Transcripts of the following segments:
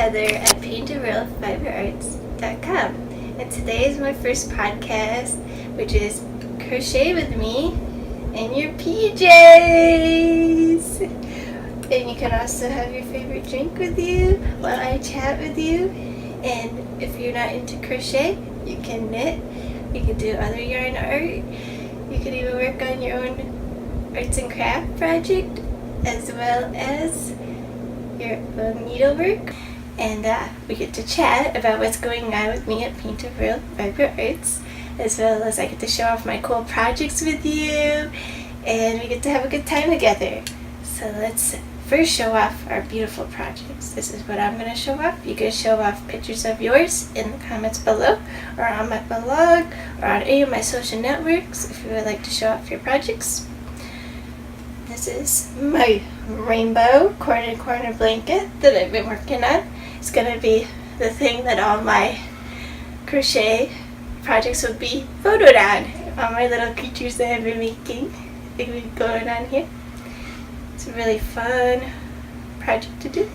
Heather at PJS.com, and today is my first podcast, which is Crochet with me in your PJs. And you can also have your favorite drink with you while I chat with you. And if you're not into crochet, you can knit, you can do other yarn art, you can even work on your own arts and craft project, as well as your own needlework. And we get to chat about what's going on with me at Paint of Real Vibrant Arts, as well as I get to show off my cool projects with you, and we get to have a good time together. So let's first show off our beautiful projects. This is what I'm going to show off. You can show off pictures of yours in the comments below, or on my blog, or on any of my social networks if you would like to show off your projects. This is my rainbow corner blanket that I've been working on. It's going to be the thing that all my crochet projects will be photoed on. All my little creatures that I've been making. They've been going on here. It's a really fun project to do.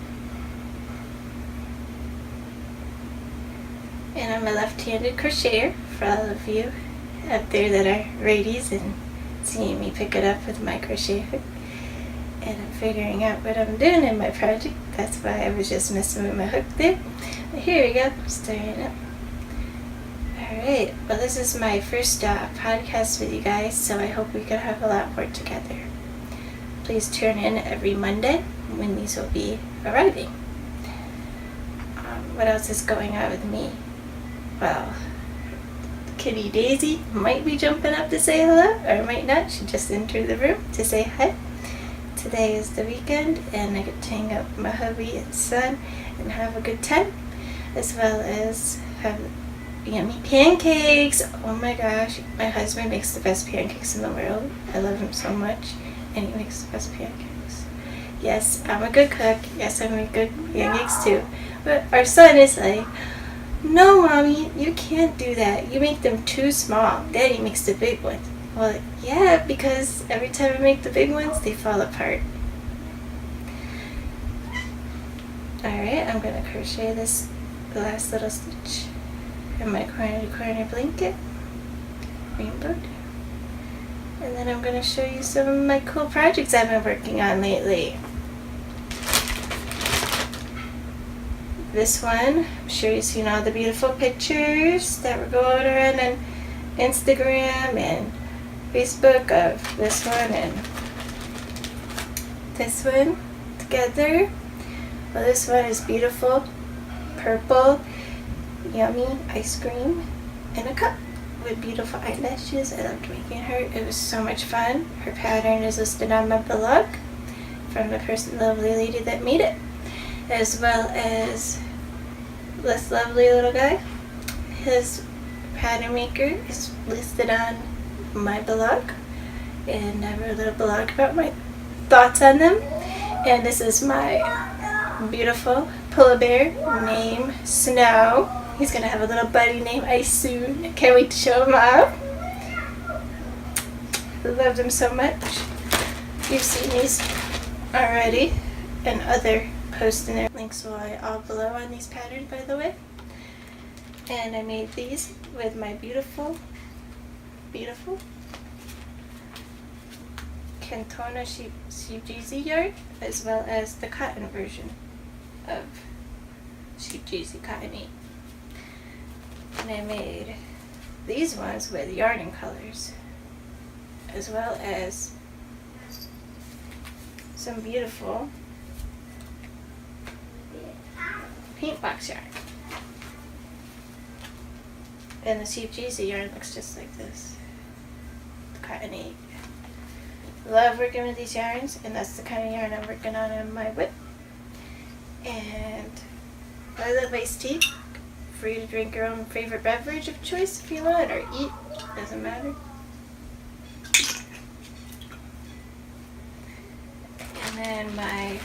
And I'm a left-handed crocheter for all of you out there that are righties and seeing me pick it up with my crochet hook. And I'm figuring out what I'm doing in my project. That's why I was just messing with my hook there. But here we go, starting up. Alright, well this is my first podcast with you guys, so I hope we can have a lot more together. Please tune in every Monday when these will be arriving. What else is going on with me? Well, Kitty Daisy might be jumping up to say hello, or might not. She just entered the room to say hi. Today is the weekend, and I get to hang out with my hubby and son and have a good time, as well as have yummy pancakes. Oh my gosh, my husband makes the best pancakes in the world. I love him so much, and he makes the best pancakes. Yes, I'm a good cook. Yes, I make good pancakes too. But our son is like, no, Mommy, you can't do that. You make them too small. Daddy makes the big ones. Well, yeah, because every time I make the big ones, they fall apart. Alright, I'm going to crochet the last little stitch in my corner blanket, rainbow. And then I'm going to show you some of my cool projects I've been working on lately. This one, I'm sure you've seen all the beautiful pictures that were going around on Instagram and Facebook of this one and this one together. Well, this one is beautiful, purple, yummy ice cream in a cup with beautiful eyelashes. I loved making her. It was so much fun. Her pattern is listed on my blog from the lovely lady that made it, as well as this lovely little guy. His pattern maker is listed on my blog, and I wrote a little blog about my thoughts on them. And this is my beautiful polar bear named Snow. He's gonna have a little buddy named Ice soon. I can't wait to show him off. I love them so much. You've seen these already, and other posts in there. Links will be all below on these patterns, by the way. And I made these with my beautiful Cantona sheep jersey yarn, as well as the cotton version of sheep jersey cotton 8. And I made these ones with yarn and colors, as well as some beautiful paint box yarn. And the sheep jersey yarn looks just like this, the cotton 8. Love working with these yarns, and that's the kind of yarn I'm working on in my whip. And I love iced tea. Free to drink your own favorite beverage of choice if you want, or eat, doesn't matter. And then my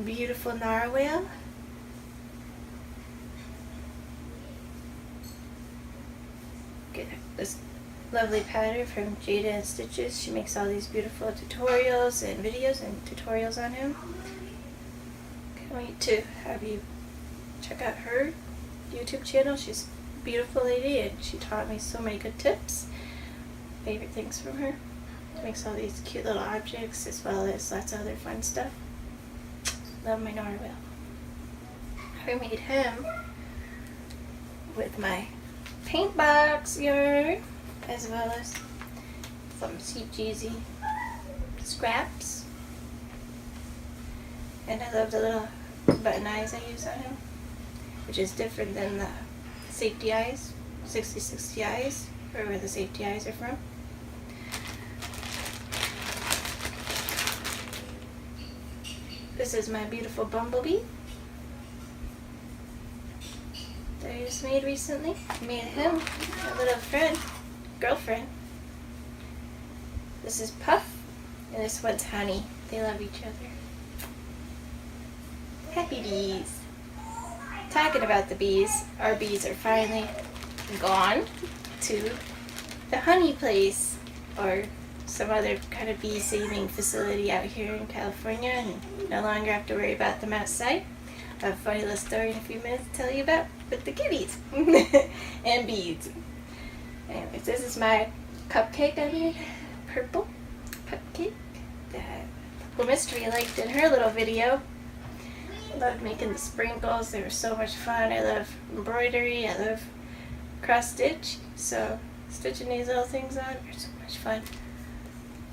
beautiful narwhal. Get this lovely pattern from Jada and Stitches. She makes all these beautiful tutorials and videos and tutorials on him. Can't wait to have you check out her YouTube channel. She's a beautiful lady and she taught me so many good tips. Favorite things from her. She makes all these cute little objects as well as lots of other fun stuff. Love my narwhal. I made him with my paint box yarn as well as some Sweet Cheesy scraps. And I love the little button eyes I use on him, which is different than the safety eyes, 60/60 eyes, or where the safety eyes are from. This is my beautiful bumblebee that I just made recently. I made him a little friend, girlfriend. This is Puff, and this one's Honey. They love each other. Happy bees. Talking about the bees, our bees are finally gone to the honey place or some other kind of bee saving facility out here in California, and no longer have to worry about them outside. I have a funny little story in a few minutes to tell you about with the kitties and bees. Anyways, this is my cupcake I made, purple cupcake that Little Mystery liked in her little video. I loved making the sprinkles, they were so much fun. I love embroidery, I love cross stitch, so stitching these little things on are so much fun.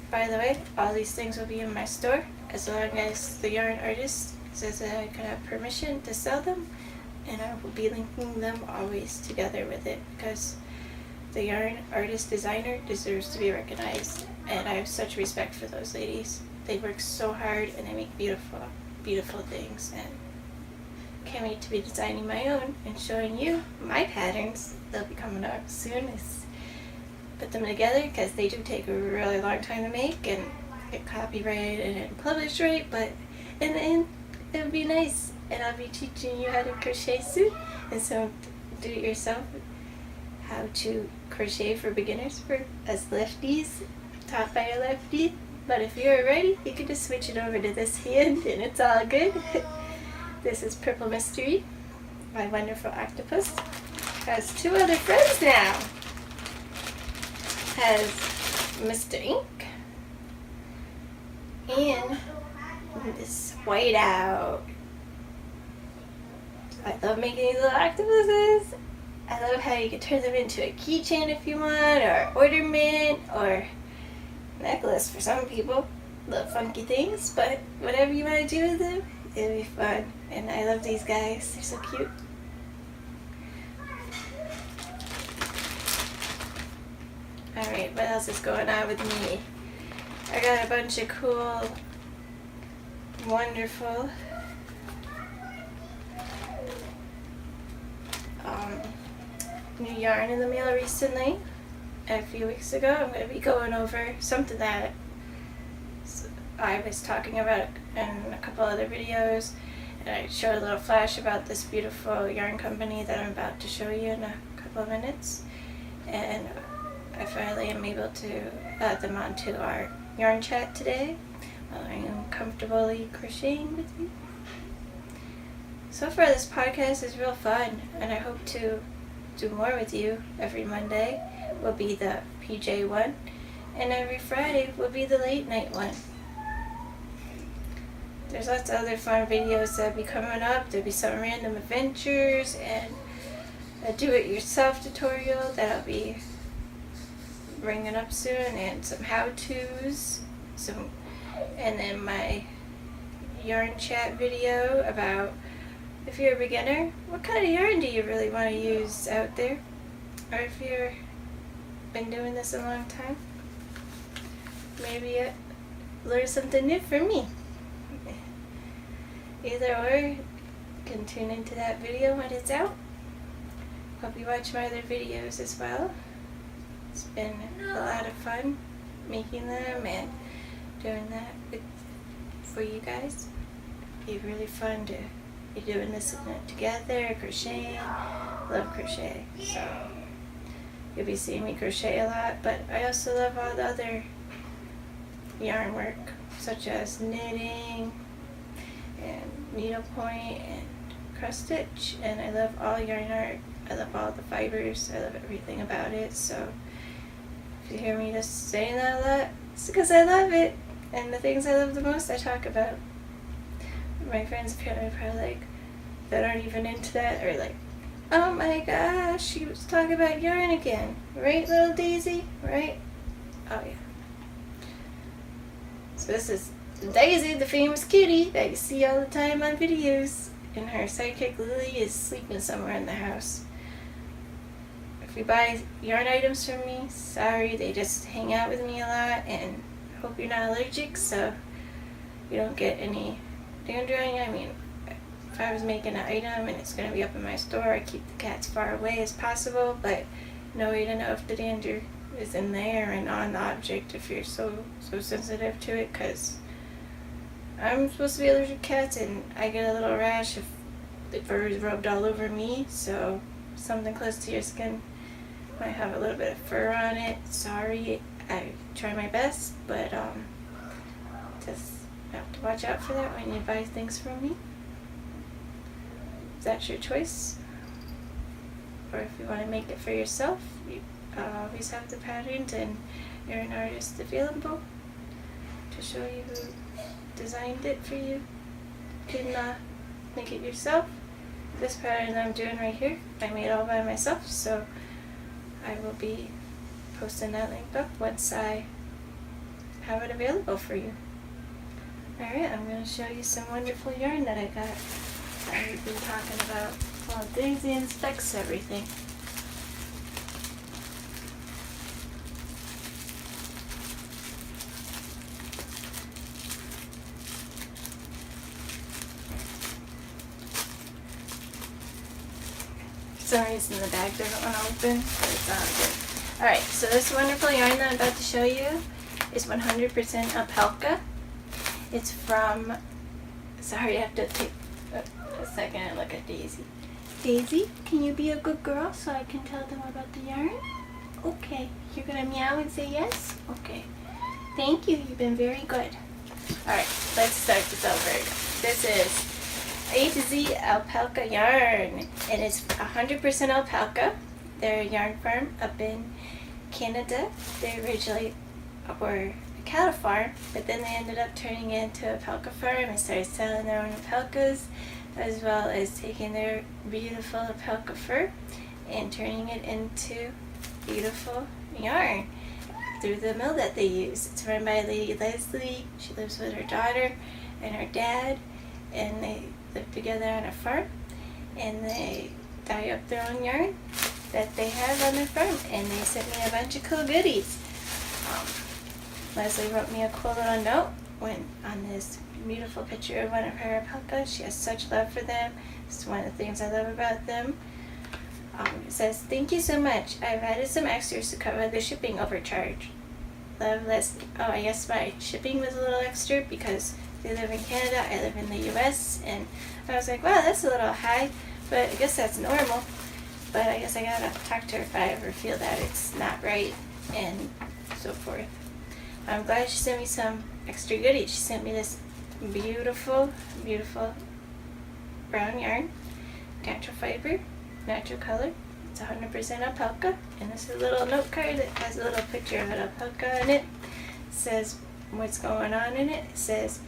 By the way, all these things will be in my store as long as the yarn artist says that I can have permission to sell them, and I will be linking them always together with it because the yarn artist designer deserves to be recognized, and I have such respect for those ladies. They work so hard and they make beautiful, beautiful things, and can't wait to be designing my own and showing you my patterns. They'll be coming out soon as put them together because they do take a really long time to make and get copyrighted and published right, but in the end it'll be nice, and I'll be teaching you how to crochet soon. And so do it yourself, how to crochet for beginners, for us lefties, taught by a lefty. But if you're ready, you can just switch it over to this hand and it's all good. This is Purple Mystery, my wonderful octopus. Has two other friends now. Has Mr. Ink and this whiteout. I love making these little octopuses. I love how you can turn them into a keychain if you want, or ornament, or necklace for some people. Little funky things, but whatever you want to do with them, it'll be fun. And I love these guys. They're so cute. Alright, what else is going on with me? I got a bunch of cool, wonderful new yarn in the mail recently. A few weeks ago, I'm going to be going over something that I was talking about in a couple other videos, and I showed a little flash about this beautiful yarn company that I'm about to show you in a couple of minutes, and I finally am able to add them onto our yarn chat today while I am comfortably crocheting with you. So far this podcast is real fun, and I hope to do more with you. Every Monday will be the PJ one, and every Friday will be the late night one. There's lots of other fun videos that'll be coming up. There'll be some random adventures and a do-it-yourself tutorial that I'll be bringing up soon, and some how-tos, and then my yarn chat video about if you're a beginner, what kind of yarn do you really want to use out there, or if you've been doing this a long time, maybe learn something new from me. Either or, you can tune into that video when it's out. Hope you watch my other videos as well. It's been a lot of fun making them and doing that for you guys. It'd be really fun to be doing this together, crocheting. Love crochet, so you'll be seeing me crochet a lot, but I also love all the other yarn work, such as knitting and needlepoint and cross stitch, and I love all yarn art. I love all the fibers. I love everything about it. So if you hear me just saying that a lot, it's because I love it. And the things I love the most, I talk about. My friends are probably like, that aren't even into that, or like, oh my gosh, she was talking about yarn again. Right, little Daisy? Right? Oh yeah. So this is Daisy, the famous kitty that you see all the time on videos. And her sidekick Lily is sleeping somewhere in the house. If you buy yarn items from me, sorry, they just hang out with me a lot, and hope you're not allergic so you don't get any dander on you. I mean, if I was making an item and it's going to be up in my store, I keep the cats far away as possible, but no way to know if the dander is in there and on the object if you're so sensitive to it, because I'm supposed to be allergic to cats, and I get a little rash if the fur is rubbed all over me, so something close to your skin might have a little bit of fur on it. Sorry, I try my best, but just have to watch out for that when you buy things from me. That's your choice. Or if you want to make it for yourself, you always have the patterns and you're an artist available to show you who designed it for you. You can make it yourself. This pattern that I'm doing right here, I made all by myself, so I will be posting that link up once I have it available for you. Alright, I'm going to show you some wonderful yarn that I got that I've been talking about while Daisy inspects everything. For some reason the bag doesn't want to open, but it's all good. Alright, so this wonderful yarn that I'm about to show you is 100% alpaca. It's from, sorry, I have to take a second and look at Daisy. Daisy, can you be a good girl so I can tell them about the yarn? Okay, you're gonna meow and say yes? Okay. Thank you, you've been very good. Alright, let's start this over. This is A to Z alpaca yarn. It is 100% alpaca. They're a yarn farm up in Canada. They originally were a cattle farm, but then they ended up turning it into a alpaca farm and started selling their own alpacas, as well as taking their beautiful alpaca fur and turning it into beautiful yarn through the mill that they use. It's run by Lady Leslie. She lives with her daughter and her dad, and they live together on a farm, and they dye up their own yarn that they have on their farm, and they sent me a bunch of cool goodies. Leslie wrote me a cool little note on this beautiful picture of one of her alpacas. She has such love for them. It's one of the things I love about them. It says, "Thank you so much. I've added some extras to cover the shipping overcharge. Love, Leslie." Oh, I guess my shipping was a little extra because they live in Canada, I live in the US, and I was like, wow, that's a little high, but I guess that's normal. But I guess I gotta talk to her if I ever feel that it's not right, and so forth. I'm glad she sent me some extra goodies. She sent me this beautiful, beautiful brown yarn, natural fiber, natural color. It's 100% alpaca, and this is a little note card that has a little picture of an alpaca in it. It says what's going on in it. It says,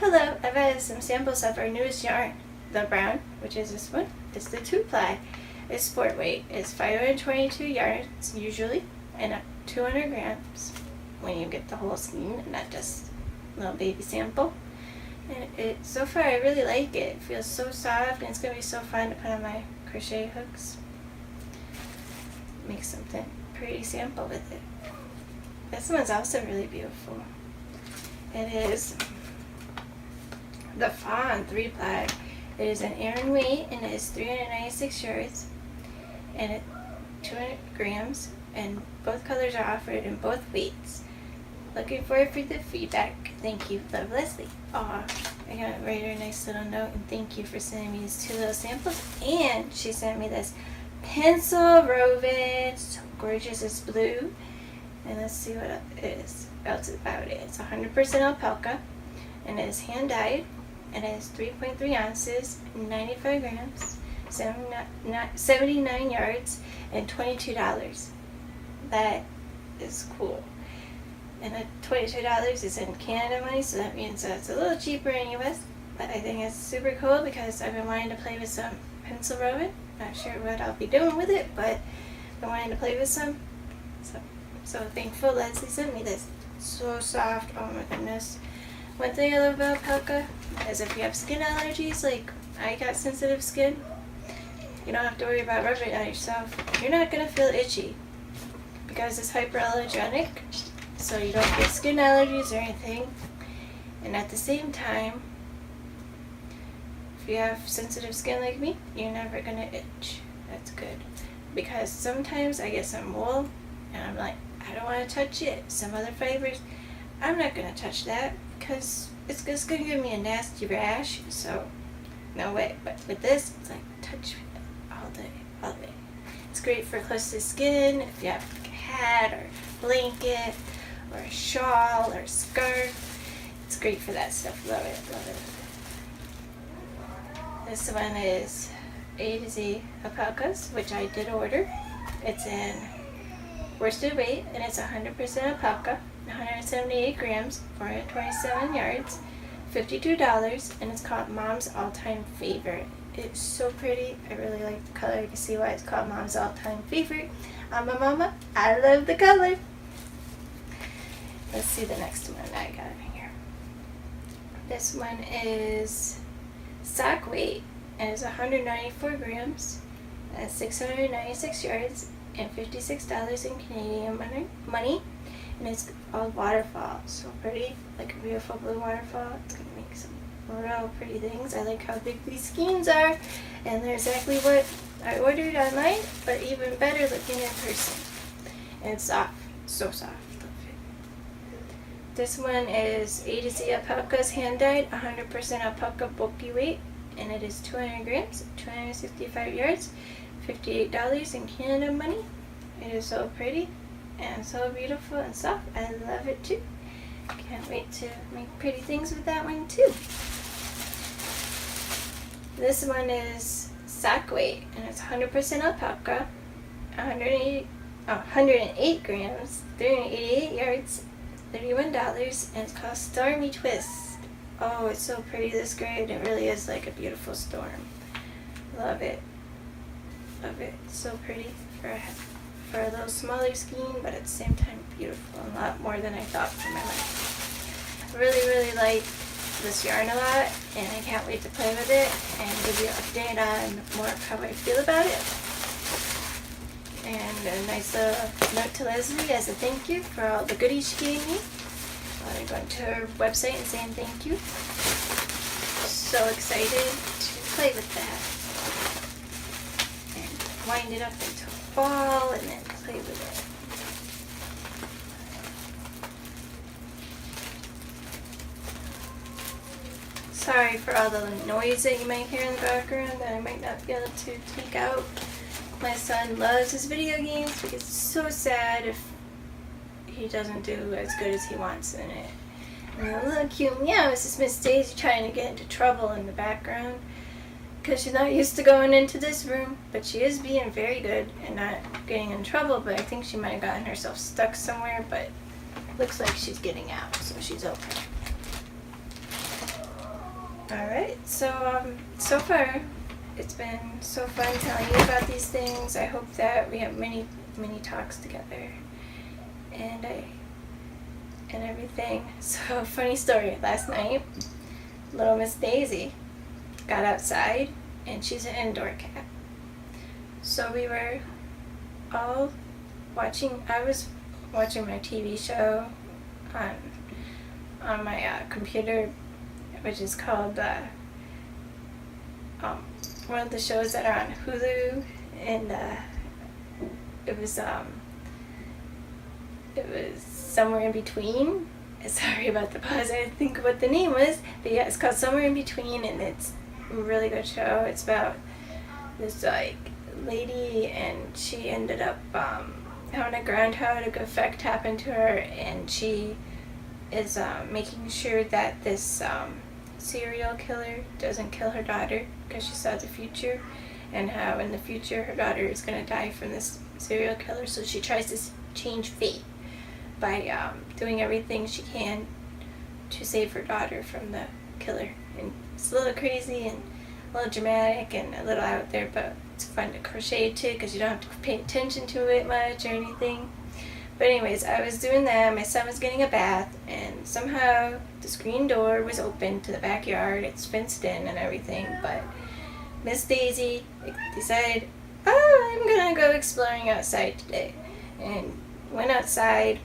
"Hello, I've added some samples of our newest yarn. The brown," which is this one, is the 2-ply. Its sport weight is 522 yards usually, and 200 grams when you get the whole skein, not just a little baby sample. And so far I really like it. It feels so soft, and it's going to be so fun to put on my crochet hooks. Make something pretty sample with it. This one's also really beautiful. It is the Fawn 3-ply. It is an Aran weight, and it is 396 yards, and it's 200 grams, and both colors are offered in both weights. Looking forward for the feedback. Thank you, love, Leslie. Aw, I gotta write her a nice little note, and thank you for sending me these 2 little samples. And she sent me this pencil woven, so gorgeous, it's blue. And let's see what else about it. It's 100% alpaca, and it is hand dyed. It is 3.3 ounces, 95 grams, 79 yards, and $22. That is cool. And the $22 is in Canada money, so that means it's a little cheaper in US. But I think it's super cool because I've been wanting to play with some pencil roving. Not sure what I'll be doing with it, but I've been wanting to play with some. So thankful Leslie sent me this. So soft. Oh my goodness. One thing I love about alpaca is if you have skin allergies, like I got sensitive skin, you don't have to worry about rubbing it on yourself. You're not going to feel itchy because it's hyperallergenic, so you don't get skin allergies or anything. And at the same time, if you have sensitive skin like me, you're never going to itch. That's good. Because sometimes I get some wool and I'm like, I don't want to touch it. Some other fibers, I'm not going to touch that because it's just going to give me a nasty rash. So, no way. But with this, it's like touch it all day, all day. It's great for close to the skin. If you have like a hat or a blanket or a shawl or a scarf, it's great for that stuff. Love it, love it. This one is A-to-Z alpacas, which I did order. It's in worsted weight, and it's 100% alpaca, 178 grams, 427 yards, $52, and it's called Mom's All-Time Favorite. It's so pretty. I really like the color. You can see why it's called Mom's All-Time Favorite. I'm a mama. I love the color. Let's see the next one I got in here. This one is sock weight, and it's 194 grams, and 696 yards, and $56 in Canadian money, and it's all waterfall. So pretty, like a beautiful blue waterfall. It's gonna make some real pretty things. I like how big these skeins are, and they're exactly what I ordered online, but even better looking in person. And it's soft, so soft. This one is A-to-Z alpacas hand dyed, 100% alpaca bulky weight, and it is 200 grams, 265 yards, $58 in Canada money. It is so pretty and so beautiful and soft. I love it too. Can't wait to make pretty things with that one too. This one is sock weight, and it's 100% alpaca, 108 grams, 388 yards, $31, and it's called Stormy Twist. Oh, it's so pretty, this grade. It really is like a beautiful storm. Love it. Love it. It's so pretty for a little smaller skein, but at the same time beautiful, and a lot more than I thought for my life. I really, really like this yarn a lot, and I can't wait to play with it and give you an update on more of how I feel about it. And a nice little note to Leslie as a thank you for all the goodies she gave me. I'm going to her website and saying thank you. So excited to play with that. And wind it up until fall and then play with it. Sorry for all the noise that you might hear in the background that I might not be able to take out. My son loves his video games because it's so sad if he doesn't do as good as he wants in it. And a little cute meow is just Miss Daisy trying to get into trouble in the background because she's not used to going into this room, but she is being very good and not getting in trouble. But I think she might have gotten herself stuck somewhere, but looks like she's getting out, so she's okay. Alright, so so far it's been so fun telling you about these things. I hope that we have many talks together and everything. So, funny story, last night little Miss Daisy got outside, and she's an indoor cat, so we were all watching. I was watching my TV show on my computer, which is called one of the shows that are on Hulu, and it was Somewhere in Between. Sorry about the pause, I didn't think what the name was, but yeah, it's called Somewhere in Between, and it's a really good show. It's about this like lady, and she ended up having a groundhog effect happen to her, and she is making sure that this serial killer doesn't kill her daughter because she saw the future, and how in the future her daughter is going to die from this serial killer. So she tries to change fate by doing everything she can to save her daughter from the killer. And it's a little crazy and a little dramatic and a little out there, but it's fun to crochet too because you don't have to pay attention to it much or anything. But anyways, I was doing that. My son was getting a bath, and somehow the screen door was open to the backyard. It's fenced in and everything, but Miss Daisy decided, oh, I'm gonna go exploring outside today, and went outside,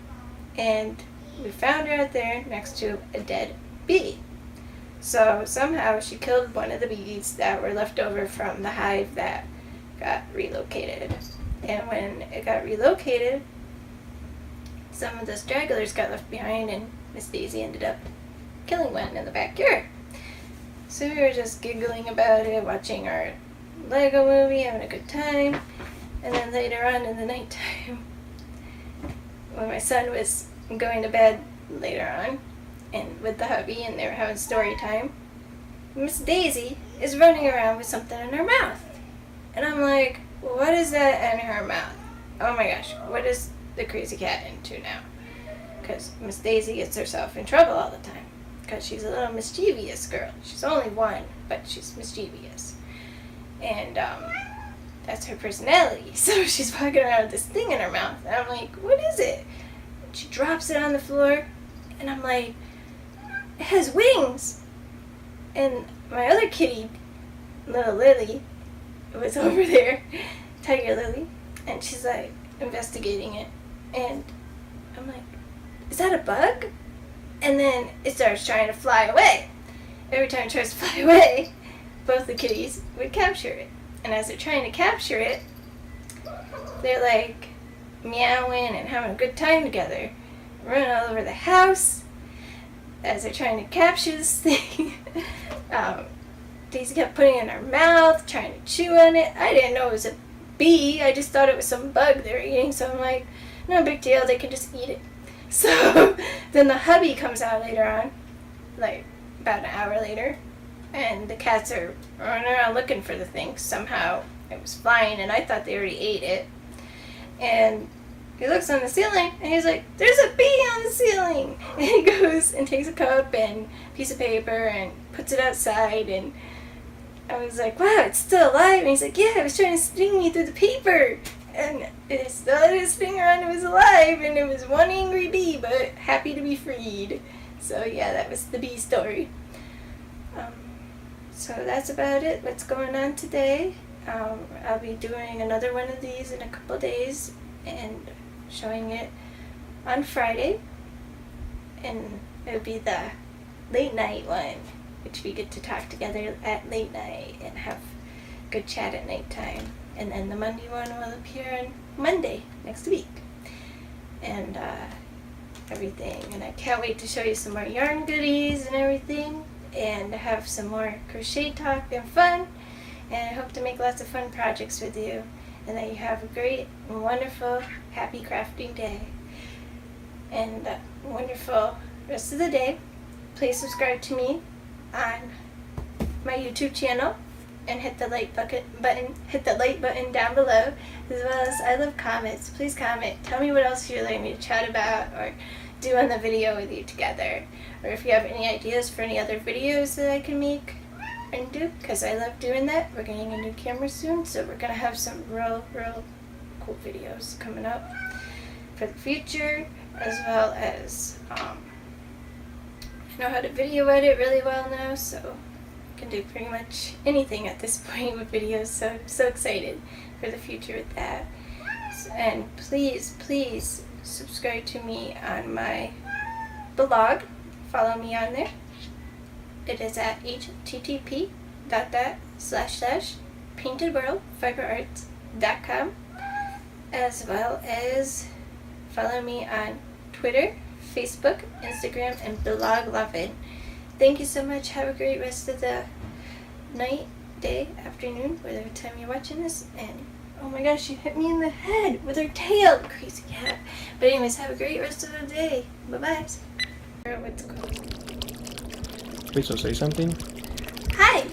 and we found her out there next to a dead bee. So somehow she killed one of the bees that were left over from the hive that got relocated. And when it got relocated, some of the stragglers got left behind, and Miss Daisy ended up killing one in the backyard. So we were just giggling about it, watching our Lego movie, having a good time. And then later on in the nighttime, when my son was going to bed later on, and with the hubby, and they were having story time, Miss Daisy is running around with something in her mouth. And I'm like, what is that in her mouth? Oh my gosh, what is the crazy cat into now? Because Miss Daisy gets herself in trouble all the time because she's a little mischievous girl. She's only one, but she's mischievous, and that's her personality. So she's walking around with this thing in her mouth, and I'm like, what is it? She drops it on the floor, and I'm like, it has wings. And my other kitty, little Lily, was over there, Tiger Lily, and she's like investigating it, and I'm like, is that a bug? And then it starts trying to fly away. Every time it tries to fly away, both the kitties would capture it. And as they're trying to capture it, they're like meowing and having a good time together, running all over the house as they're trying to capture this thing. Daisy kept putting it in her mouth, trying to chew on it. I didn't know it was a bee. I just thought it was some bug they were eating. So I'm like, no big deal. They can just eat it. So then the hubby comes out later on, like about an hour later, and the cats are running around looking for the thing. Somehow it was flying, and I thought they already ate it. And he looks on the ceiling, and he's like, there's a bee on the ceiling! And he goes and takes a cup and a piece of paper and puts it outside, and I was like, wow, it's still alive. And he's like, yeah, it was trying to sting me through the paper. And it still had its finger on it, was alive, and it was one angry bee, but happy to be freed. So yeah, that was the bee story. So that's about it. What's going on today? I'll be doing another one of these in a couple days and showing it on Friday. And it'll be the late night one, which we get to talk together at late night and have good chat at nighttime. And then the Monday one will appear on Monday next week. And everything. And I can't wait to show you some more yarn goodies and everything. And have some more crochet talk and fun. And I hope to make lots of fun projects with you. And that you have a great, wonderful, happy crafting day. And a wonderful rest of the day. Please subscribe to me on my YouTube channel. And hit the like button down below, as well as I love comments. Please comment. Tell me what else you'd like me to chat about or do on the video with you together. Or if you have any ideas for any other videos that I can make and do, because I love doing that. We're getting a new camera soon, so we're going to have some real cool videos coming up for the future, as well as I know how to video edit really well now, so can do pretty much anything at this point with videos, so I'm so excited for the future with that. And please subscribe to me on my blog. Follow me on there. It is at http://paintedworldfiberarts.com, as well as follow me on Twitter, Facebook, Instagram, and Bloglovin. Thank you so much. Have a great rest of the night, day, afternoon, whatever time you're watching this. And oh my gosh, she hit me in the head with her tail. Crazy cat. But anyways, have a great rest of the day. Bye-bye. What's called? Okay, so say something. Hi.